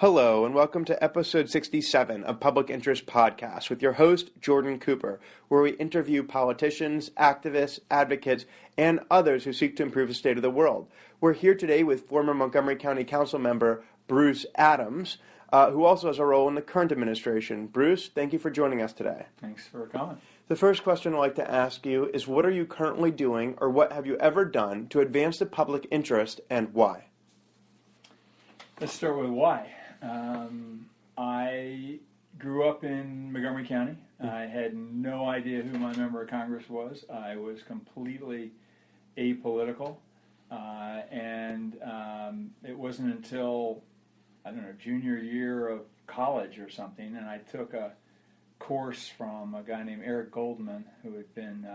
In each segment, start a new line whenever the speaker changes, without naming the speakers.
Hello, and welcome to episode 67 of Public Interest Podcast with your host, Jordan Cooper, where we interview politicians, activists, advocates, and others who seek to improve the state of the world. We're here today with former Montgomery County Council member Bruce Adams, who also has a role in the current administration. Bruce, thank you for joining us today.
Thanks for coming.
The first question I'd like to ask you is, what are you currently doing, or what have you ever done to advance the public interest, and why?
Let's start with why. I grew up in Montgomery County. I had no idea who my member of Congress was. I was completely apolitical. And it wasn't until, junior year of college or something, and I took a course from a guy named Eric Goldman, who had been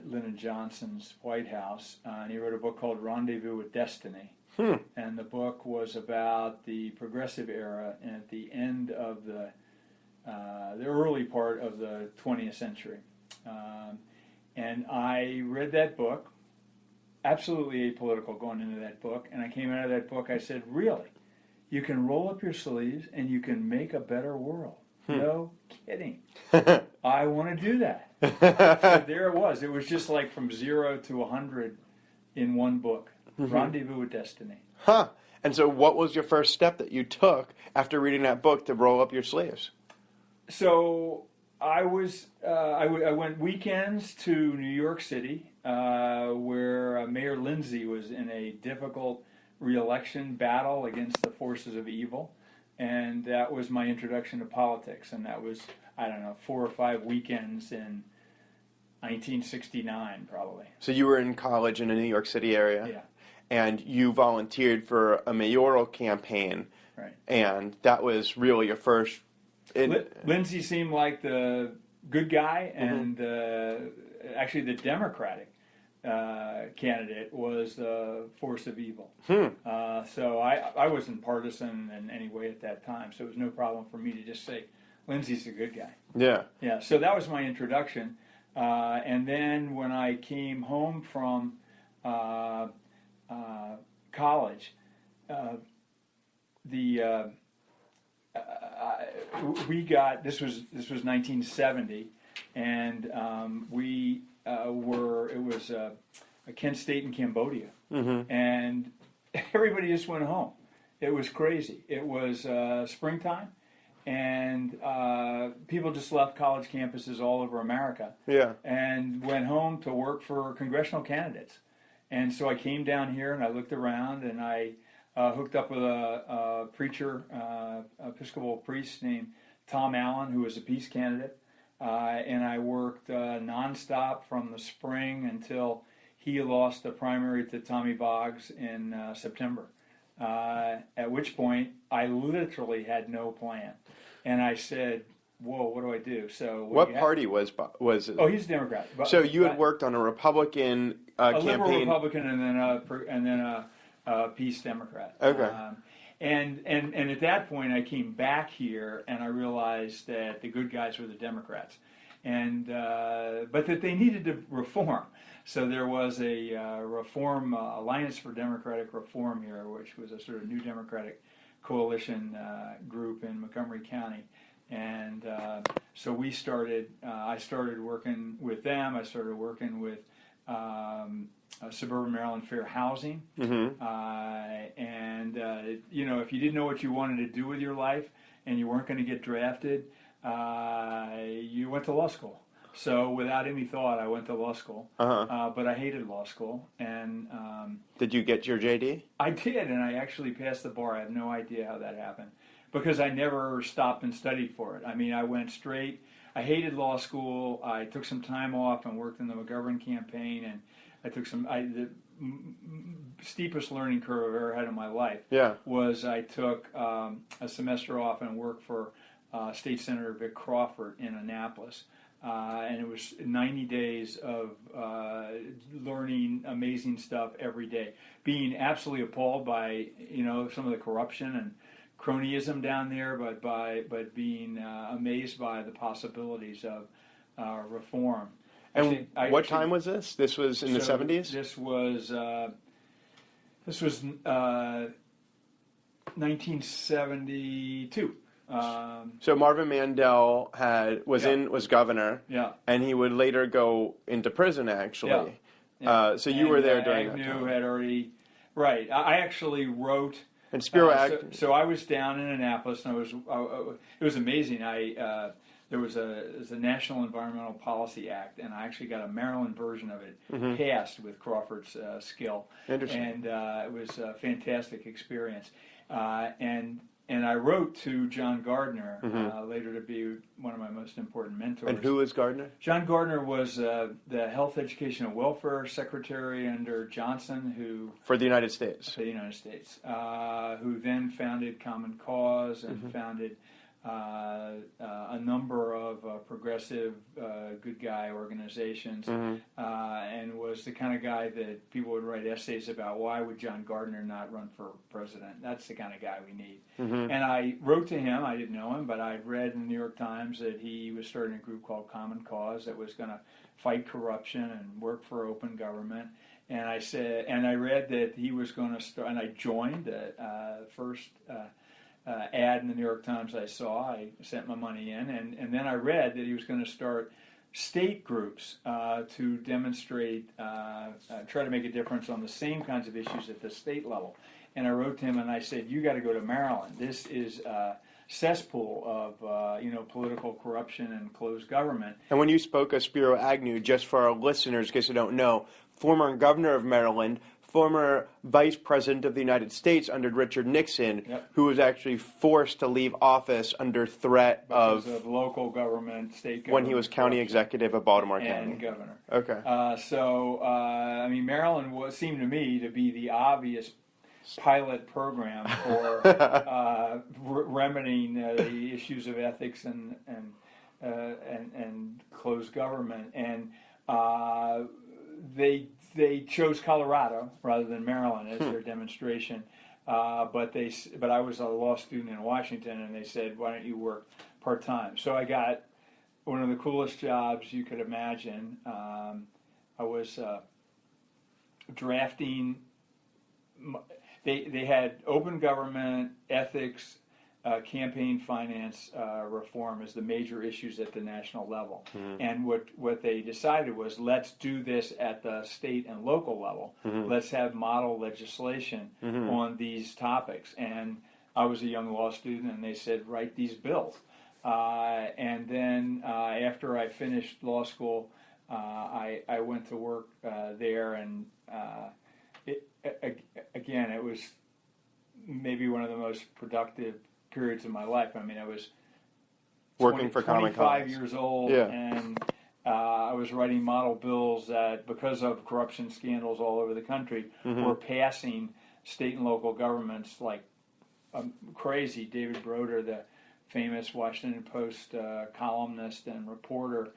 Lyndon Johnson's White House, and he wrote a book called Rendezvous with Destiny. And the book was about the progressive era and at the end of the early part of the 20th century. And I read that book, absolutely apolitical going into that book, and I came out of that book, I said, really, you can roll up your sleeves and you can make a better world. No kidding. I want to do that. So there it was. It was just like from 0 to 100 in one book. Rendezvous with Destiny.
And so what was your first step that you took after reading that book to roll up your sleeves?
So I went weekends to New York City, where Mayor Lindsay was in a difficult re-election battle against the forces of evil. And that was my introduction to politics. And that was, 4 or 5 weekends in 1969, probably.
So you were in college in the New York City area?
Yeah.
And you volunteered for a mayoral campaign.
Right. And
that was really your first...
Lindsay seemed like the good guy, and actually the Democratic candidate was the force of evil. So I wasn't partisan in any way at that time, so it was no problem for me to just say, Lindsay's a good guy.
Yeah. Yeah.
So that was my introduction. And then when I came home from college, we got, this was 1970, and it was Kent State in Cambodia, and everybody just went home. It was crazy. It was springtime, and people just left college campuses all over America, and went home to work for congressional candidates. And so I came down here and I looked around, and I hooked up with a preacher, Episcopal priest named Tom Allen, who was a peace candidate. And I worked nonstop from the spring until he lost the primary to Tommy Boggs in September. At which point I literally had no plan. And I said, whoa, what do I do? So
what party was it?
Oh, he's a Democrat.
So you had worked on a Republican campaign,
liberal Republican, and then a peace Democrat.
Okay.
And at that point, I came back here and I realized that the good guys were the Democrats, and but that they needed to reform. So there was a reform Alliance for Democratic Reform here, which was a sort of new Democratic coalition group in Montgomery County. And so we started, I started working with them. I started working with Suburban Maryland Fair Housing. And, if you didn't know what you wanted to do with your life and you weren't going to get drafted, you went to law school. So without any thought, I went to law school. But I hated law school. And
did you get your JD?
I did, and I actually passed the bar. I have no idea how that happened, because I never stopped and studied for it. I mean, I went straight. I hated law school. I took some time off and worked in the McGovern campaign, and I took the steepest learning curve I've ever had in my life was I took a semester off and worked for State Senator Vic Crawford in Annapolis. And it was 90 days of learning amazing stuff every day, being absolutely appalled by some of the corruption and cronyism down there, but being amazed by the possibilities of reform.
And what time was this? This was in the 70s?
This was 1972.
So Marvin Mandel was governor, and he would later go into prison, actually. So you were there during
Agnew
that time.
had already, right. I actually wrote.
And Spiro Agnew.
So I was down in Annapolis, and it was amazing. There was a National Environmental Policy Act, and I actually got a Maryland version of it passed with Crawford's skill.
Interesting.
And it was a fantastic experience. And I wrote to John Gardner, later to be one of my most important mentors.
And who is Gardner?
John Gardner was the Health, Education, and Welfare Secretary under Johnson,
for the United States.
For the United States, who then founded Common Cause and founded a number of progressive good guy organizations, and was the kind of guy that people would write essays about. Why would John Gardner not run for president? That's the kind of guy we need. And I wrote to him. I didn't know him, but I'd read in the New York Times that he was starting a group called Common Cause that was going to fight corruption and work for open government. And I said, and I read that he was going to start, and I joined the first ad in the New York Times I saw. I sent my money in, and then I read that he was going to start state groups to demonstrate, try to make a difference on the same kinds of issues at the state level. And I wrote to him and I said, you got to go to Maryland. This is a cesspool of political corruption and closed government.
And when you spoke of Spiro Agnew, just for our listeners, in case you don't know, former governor of Maryland, former vice president of the United States under Richard Nixon, who was actually forced to leave office under threat
because of local government, state government.
When he was county executive of Baltimore County.
And governor.
Okay.
Maryland seemed to me to be the obvious pilot program for remedying the issues of ethics and closed government. And they chose Colorado rather than Maryland as their demonstration. But I was a law student in Washington, and they said, "Why don't you work part-time?" So I got one of the coolest jobs you could imagine. I was drafting. They had open government, ethics, campaign finance reform as the major issues at the national level. And what they decided was, let's do this at the state and local level. Let's have model legislation on these topics. And I was a young law student, and they said, write these bills. And then after I finished law school, I went to work there, and it was maybe one of the most productive periods of my life. I mean, I was
working for Common Cause.
25 years old, and I was writing model bills that, because of corruption scandals all over the country, were passing state and local governments like crazy. David Broder, the famous Washington Post columnist and reporter,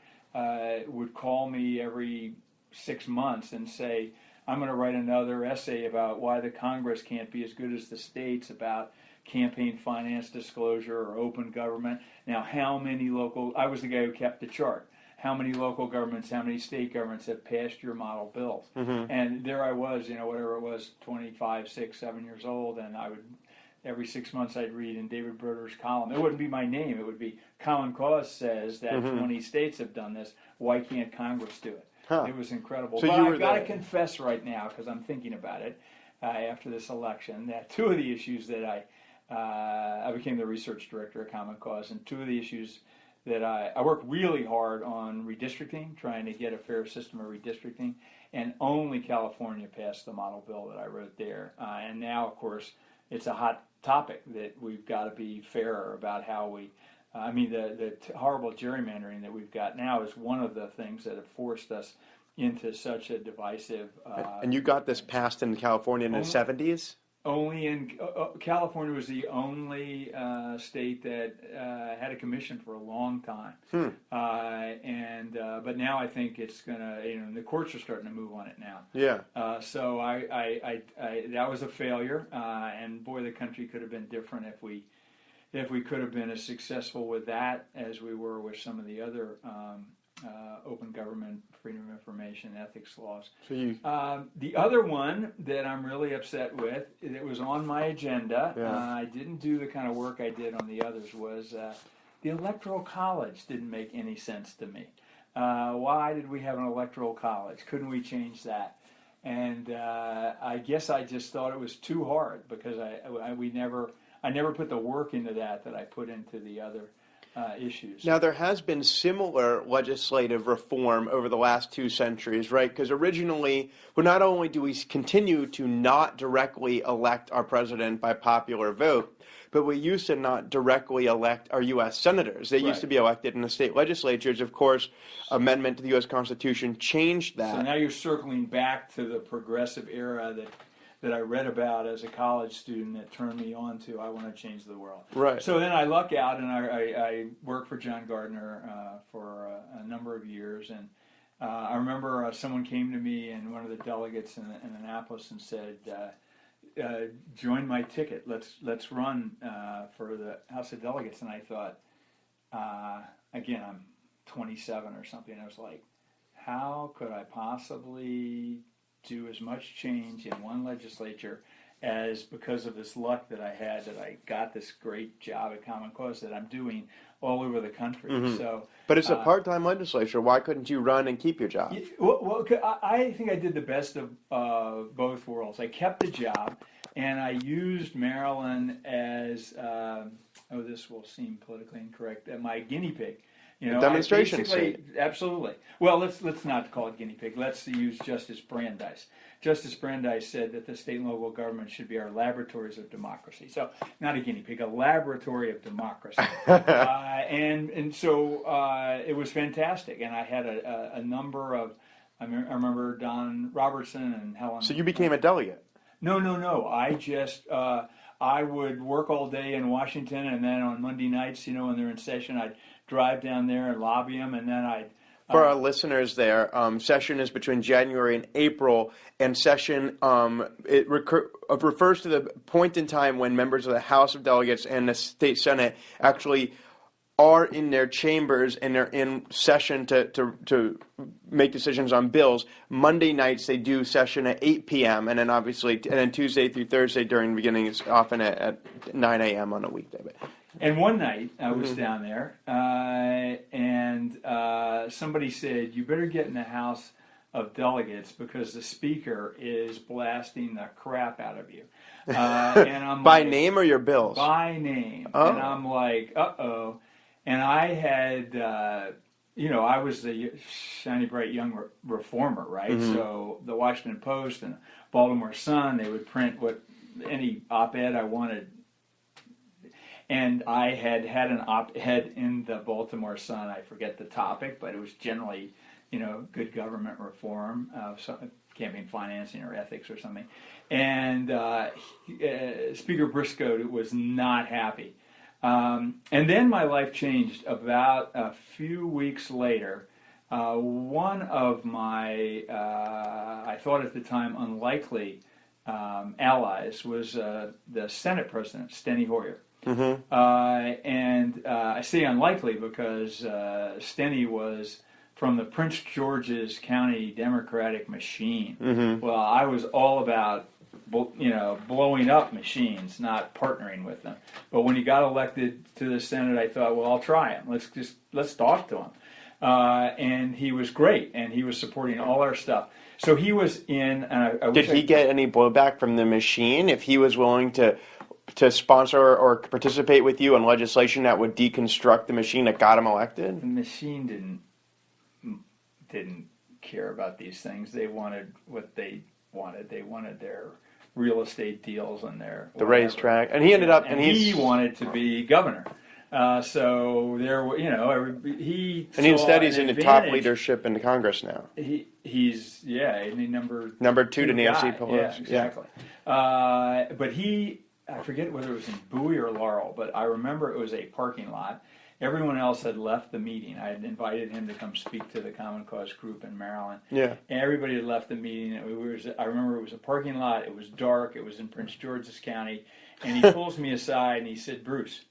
would call me every 6 months and say, I'm going to write another essay about why the Congress can't be as good as the states about campaign finance disclosure or open government. Now, how many I was the guy who kept the chart. How many local governments, how many state governments have passed your model bills? And there I was, whatever it was, 25, 6, 7 years old, and I would, every 6 months I'd read in David Broder's column. It wouldn't be my name. It would be, Common Cause says that 20 states have done this. Why can't Congress do it? It was incredible.
So
but I've got to confess right now, because I'm thinking about it after this election, that two of the issues that I became the research director at Common Cause, and two of the issues that I worked really hard on redistricting, trying to get a fair system of redistricting, and only California passed the model bill that I wrote there. And now, of course, it's a hot topic that we've got to be fairer about how we. The horrible gerrymandering that we've got now is one of the things that have forced us into such a divisive.
And you got this passed in California in the 70s?
Only in California was the only state that had a commission for a long time, but now I think it's gonna. The courts are starting to move on it now.
Yeah.
So I that was a failure, and boy, the country could have been different if we could have been as successful with that as we were with some of the other open government, freedom of information, ethics laws.
So you,
The other one that I'm really upset with, that was on my agenda,
Yeah.
I didn't do the kind of work I did on the others, was the Electoral College didn't make any sense to me. Why did we have an Electoral College? Couldn't we change that? And I guess I just thought it was too hard because I never put the work into that I put into the other issues.
Now, there has been similar legislative reform over the last 2 centuries, right? Because originally, well, not only do we continue to not directly elect our president by popular vote, but we used to not directly elect our U.S. senators. They used to be elected in the state legislatures. Of course, amendment to the U.S. Constitution changed that.
So now you're circling back to the progressive era that I read about as a college student that turned me on to I want to change the world.
Right.
So then I luck out and I worked for John Gardner for a number of years. And I remember someone came to me and one of the delegates in Annapolis and said, join my ticket. Let's run for the House of Delegates. And I thought, again, I'm 27 or something. I was like, how could I possibly do as much change in one legislature as because of this luck that I had that I got this great job at Common Cause that I'm doing all over the country.
Mm-hmm.
So,
but it's a part-time legislature. Why couldn't you run and keep your job?
Well, I think I did the best of both worlds. I kept the job, and I used Maryland as, this will seem politically incorrect, my guinea pig.
Demonstration state.
Absolutely. Well, let's not call it guinea pig. Let's use Justice Brandeis. Justice Brandeis said that the state and local government should be our laboratories of democracy. So, not a guinea pig, a laboratory of democracy. And so it was fantastic. And I had a number of, I remember Don Robertson and Helen.
So you became a delegate?
No. I just, I would work all day in Washington, and then on Monday nights, when they're in session, I'd drive down there and lobby them, and then I'd...
For our listeners there, session is between January and April, and session refers to the point in time when members of the House of Delegates and the State Senate actually are in their chambers and they're in session to make decisions on bills. Monday nights they do session at 8 p.m. and then Tuesday through Thursday during the beginning is often at 9 a.m. on a weekday.
And one night I was down there, and somebody said, "You better get in the House of Delegates because the Speaker is blasting the crap out of you." And I'm
by name or your bills?
By name.
Oh.
And I'm like, uh-oh. And I had, I was the shiny, bright young reformer, right? Mm-hmm. So the Washington Post and Baltimore Sun, they would print any op-ed I wanted. And I had an op-ed in the Baltimore Sun. I forget the topic, but it was generally, good government reform, campaign financing or ethics or something. And Speaker Briscoe was not happy. And then my life changed about a few weeks later. One of my, I thought at the time, unlikely allies was the Senate President, Steny Hoyer. Mm-hmm. And I say unlikely because Steny was from the Prince George's County Democratic machine. Mm-hmm. Well, I was all about blowing up machines, not partnering with them. But when he got elected to the Senate, I thought, well, I'll try him. Let's talk to him. And he was great, and he was supporting all our stuff. So he was in.
Did he get any blowback from the machine if he was willing to sponsor or participate with you in legislation that would deconstruct the machine that got him elected?
The machine didn't care about these things. They wanted what they wanted. They wanted their real estate deals and the
racetrack, and he ended up, and
he wanted to be governor. So there,
instead he's in the top leadership in the Congress now.
He's number two to Nancy Pelosi. Yeah, exactly. Yeah. But I forget whether it was in Bowie or Laurel, but I remember it was a parking lot. Everyone else had left the meeting. I had invited him to come speak to the Common Cause group in Maryland. Yeah. And everybody had left the meeting. I remember it was a parking lot. It was dark. It was in Prince George's County. And he pulls me aside and he said, "Bruce,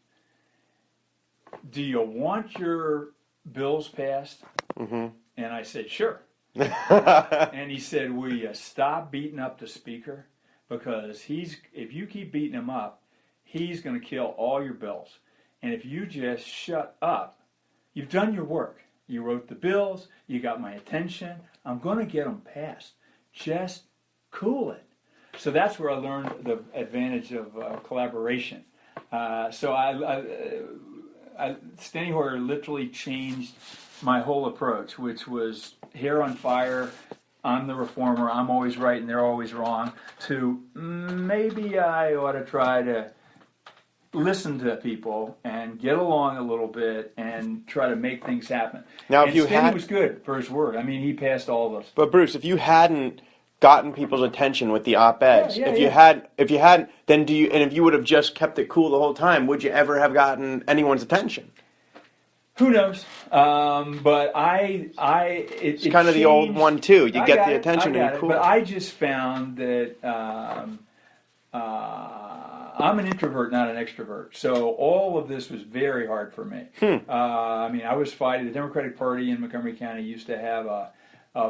do you want your bills passed? And I said, sure. And he said, will you stop beating up the speaker? Because if you keep beating him up, he's going to kill all your bills. And if you just shut up, you've done your work. You wrote the bills. You got my attention. I'm going to get them passed. Just cool it. So that's where I learned the advantage of collaboration. Steny Hoyer literally changed my whole approach, which was hair on fire, I'm the reformer, I'm always right and they're always wrong, to maybe I ought to try to listen to people and get along a little bit and try to make things happen.
Now,
and Steny was good for his word. I mean, he passed all of us.
But Bruce, if you hadn't gotten people's attention with the op-eds, if you hadn't, then if you would have just kept it cool the whole time, would you ever have gotten anyone's attention?
Who knows? But it's
kind of the old one too. You get the attention and you're cool.
But I just found that I'm an introvert, not an extrovert. So all of this was very hard for me. I mean, I was fighting. The Democratic Party in Montgomery County used to have a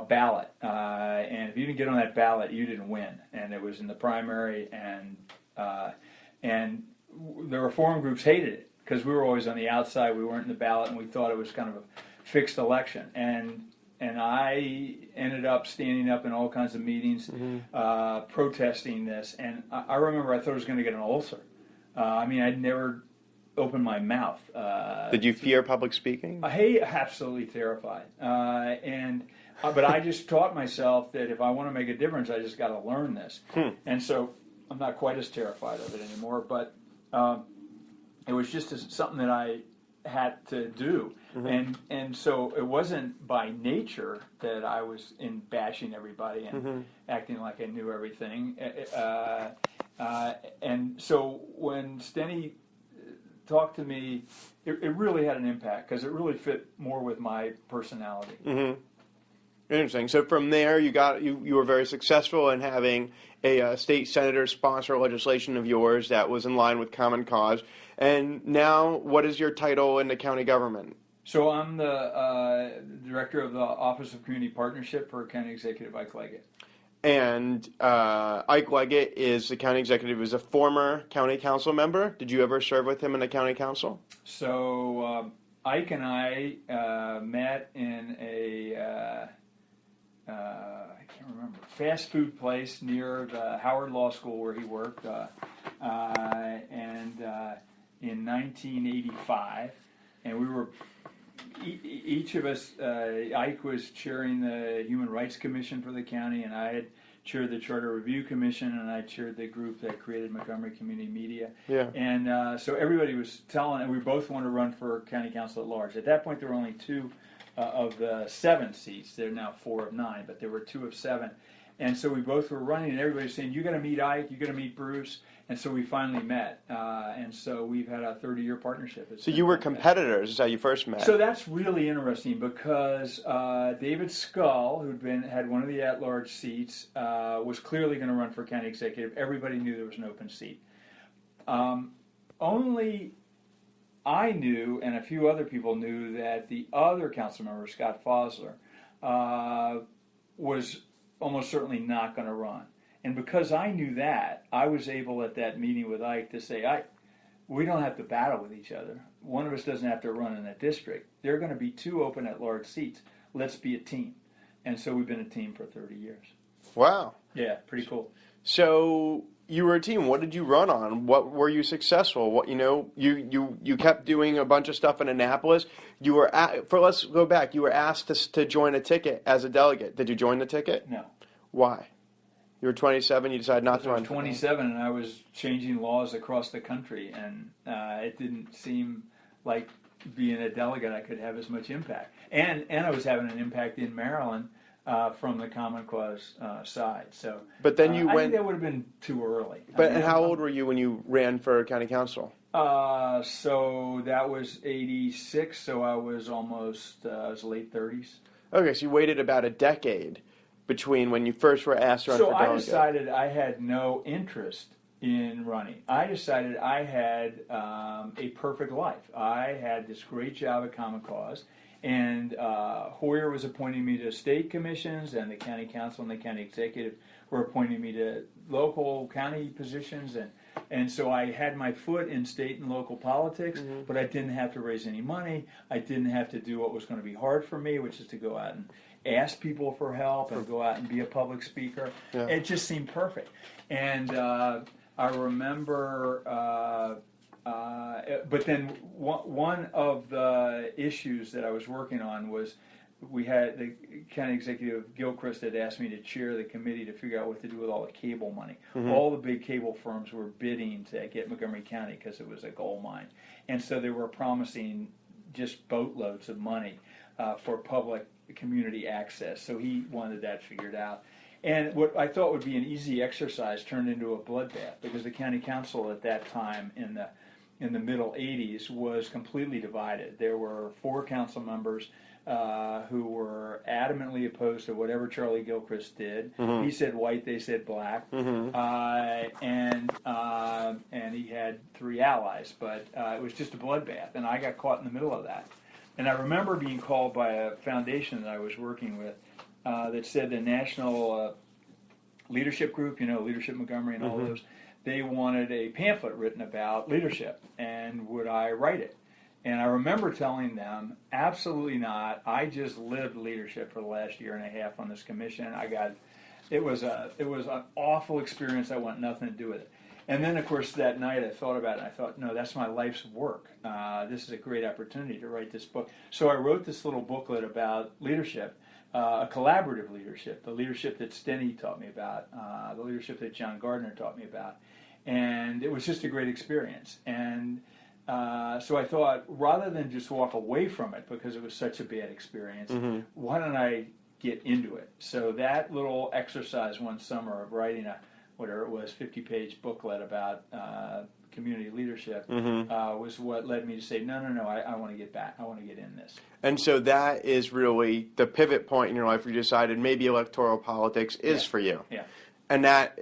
ballot, and if you didn't get on that ballot, you didn't win. And it was in the primary, and the reform groups hated it because we were always on the outside. We weren't in the ballot, and we thought it was kind of a fixed election. And I ended up standing up in all kinds of meetings, protesting this. And I remember I thought I was going to get an ulcer. I mean, I'd never opened my mouth.
Did you fear public speaking?
Absolutely terrified. But I just taught myself that if I want to make a difference, I just got to learn this. And so I'm not quite as terrified of it anymore. But it was just something that I had to do. And so it wasn't by nature that I was in bashing everybody and acting like I knew everything. And so when Steny talked to me, it really had an impact because it really fit more with my personality.
Interesting. So from there, you were very successful in having a state senator sponsor legislation of yours that was in line with Common Cause. And now, what is your title in the county government?
So I'm the director of the Office of Community Partnership for County Executive Ike Leggett.
And Ike Leggett is the county executive, is a former county council member. Did you ever serve with him in the county council?
So Ike and I met in a I can't remember, fast food place near the Howard Law School where he worked, and in 1985, and we were each of us. Ike was chairing the Human Rights Commission for the county, and I had chaired the Charter Review Commission, and I chaired the group that created Montgomery Community Media. And so everybody was telling, and we both wanted to run for county council at large. At that point, there were only 2 of the 7 seats. There are now 4 of 9, but there were 2 of 7. And so we both were running, and everybody was saying, you got to meet Ike, you got to meet Bruce. And so we finally met. And so we've had a 30-year partnership. So
you were competitors, is how you first met.
So that's really interesting because David Scull, who'd had one of the at-large seats, was clearly going to run for county executive. Everybody knew there was an open seat. Only I knew, and a few other people knew, that the other council member, Scott Fosler, was almost certainly not going to run. And because I knew that, I was able at that meeting with Ike to say, Ike, we don't have to battle with each other. One of us doesn't have to run in a district. There are going to be 2 open at-large seats. Let's be a team. And so we've been a team for 30 years.
Wow.
Yeah, pretty cool.
So you were a team. What did you run on? What were you successful? What you kept doing a bunch of stuff in Annapolis. You were let's go back. You were asked to join a ticket as a delegate. Did you join the ticket?
No.
Why? You were 27. You decided not to run.
I was 27, and I was changing laws across the country, and it didn't seem like being a delegate I could have as much impact. And I was having an impact in Maryland. From the Common Cause side, so.
But then you
I
went.
think that would have been too early.
But and how old were you when you ran for county council?
So that was 86. So I was almost late 30s.
Okay, so you waited about a decade between when you first were asked to run for delegate.
So I decided I had no interest in running. I decided I had a perfect life. I had this great job at Common Cause. And Hoyer was appointing me to state commissions, and the county council and the county executive were appointing me to local county positions, and so I had my foot in state and local politics, but I didn't have to raise any money. I didn't have to do what was going to be hard for me, which is to go out and ask people for help and go out and be a public speaker. Yeah. It just seemed perfect. And I remember, but then one of the issues that I was working on was we had the county executive Gilchrist had asked me to chair the committee to figure out what to do with all the cable money. All the big cable firms were bidding to get Montgomery County because it was a gold mine, and so they were promising just boatloads of money for public community access. So he wanted that figured out. And what I thought would be an easy exercise turned into a bloodbath, because the county council at that time in the middle 80s was completely divided. There were 4 council members who were adamantly opposed to whatever Charlie Gilchrist did. He said white, they said black, and he had 3 allies. But it was just a bloodbath, and I got caught in the middle of that. And I remember being called by a foundation that I was working with that said the National Leadership Group, Leadership Montgomery and all those, they wanted a pamphlet written about leadership, and would I write it? And I remember telling them, absolutely not. I just lived leadership for the last year and a half on this commission. It was an awful experience. I want nothing to do with it. And then, of course, that night I thought about it, and I thought, no, that's my life's work. This is a great opportunity to write this book. So I wrote this little booklet about leadership, a collaborative leadership, the leadership that Steny taught me about, the leadership that John Gardner taught me about. And it was just a great experience. And so I thought, rather than just walk away from it because it was such a bad experience, why don't I get into it? So that little exercise one summer of writing a, whatever it was, 50-page booklet about community leadership was what led me to say, no, I want to get back. I want to get in this.
And so that is really the pivot point in your life where you decided maybe electoral politics is for you.
Yeah.
And that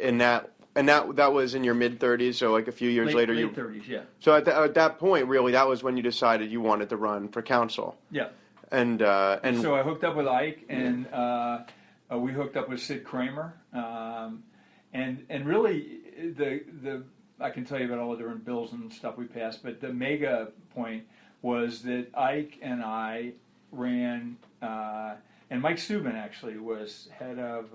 was in your mid-30s, so like a few years later.
Late 30s, yeah.
So at that point, really, that was when you decided you wanted to run for council.
Yeah.
And
so I hooked up with Ike, and we hooked up with Sid Kramer, and really the I can tell you about all the different bills and stuff we passed, but the mega point was that Ike and I ran, and Mike Subin actually was head of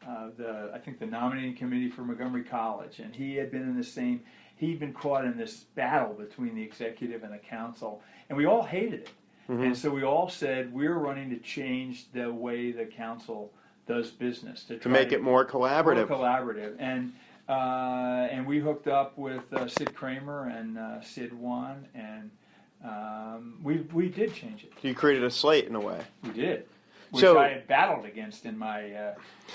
I think the nominating committee for Montgomery College, and he'd been caught in this battle between the executive and the council, and we all hated it. And so we all said, we're running to change the way the council does business. To
make it more collaborative.
And we hooked up with Sid Kramer, and Sid won, and we did change it.
So you created a slate in a way.
We did. Which I had battled against in my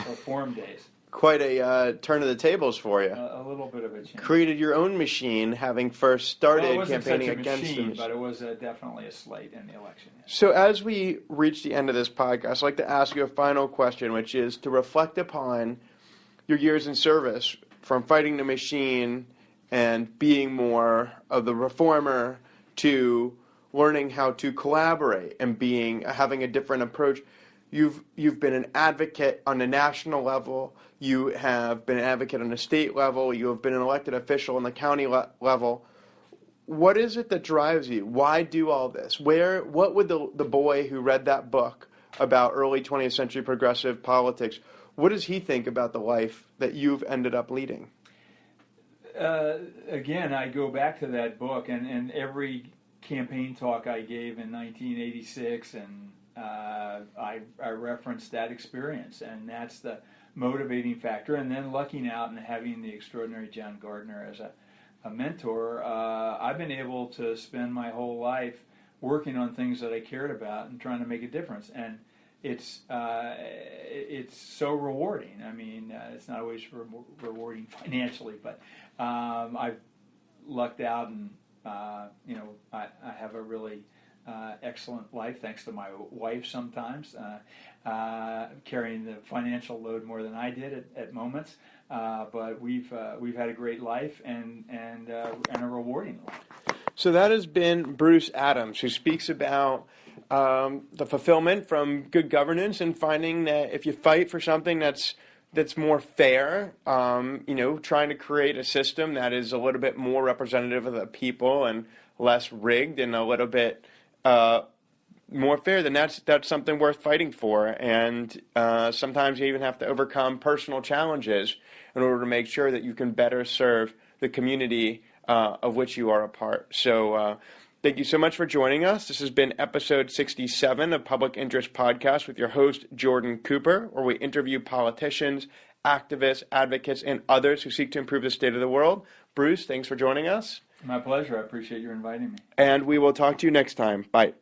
reform days.
Quite a turn of the tables for you.
A little bit of a change.
Created your own machine, having first started campaigning against the machine.
But it was definitely a slate in the election. Yeah.
So as we reach the end of this podcast, I'd like to ask you a final question, which is to reflect upon your years in service, from fighting the machine and being more of the reformer to learning how to collaborate and having a different approach. You've been an advocate on a national level. You have been an advocate on a state level. You have been an elected official on the county level. What is it that drives you? Why do all this? What would the boy who read that book about early 20th century progressive politics, what does he think about the life that you've ended up leading?
Again, I go back to that book, and every campaign talk I gave in 1986, and I referenced that experience, and that's the motivating factor. And then lucking out and having the extraordinary John Gardner as a mentor, I've been able to spend my whole life working on things that I cared about and trying to make a difference. And it's so rewarding. I mean, it's not always rewarding financially, but I've lucked out, and I have a really excellent life, thanks to my wife sometimes, carrying the financial load more than I did at moments. But we've had a great life and a rewarding life.
So that has been Bruce Adams, who speaks about the fulfillment from good governance and finding that if you fight for something that's more fair, trying to create a system that is a little bit more representative of the people and less rigged and a little bit more fair, then that's something worth fighting for. And sometimes you even have to overcome personal challenges in order to make sure that you can better serve the community of which you are a part. So thank you so much for joining us. This has been episode 67 of Public Interest Podcast with your host, Jordan Cooper, where we interview politicians, activists, advocates, and others who seek to improve the state of the world. Bruce, thanks for joining us.
My pleasure. I appreciate you inviting me.
And we will talk to you next time. Bye.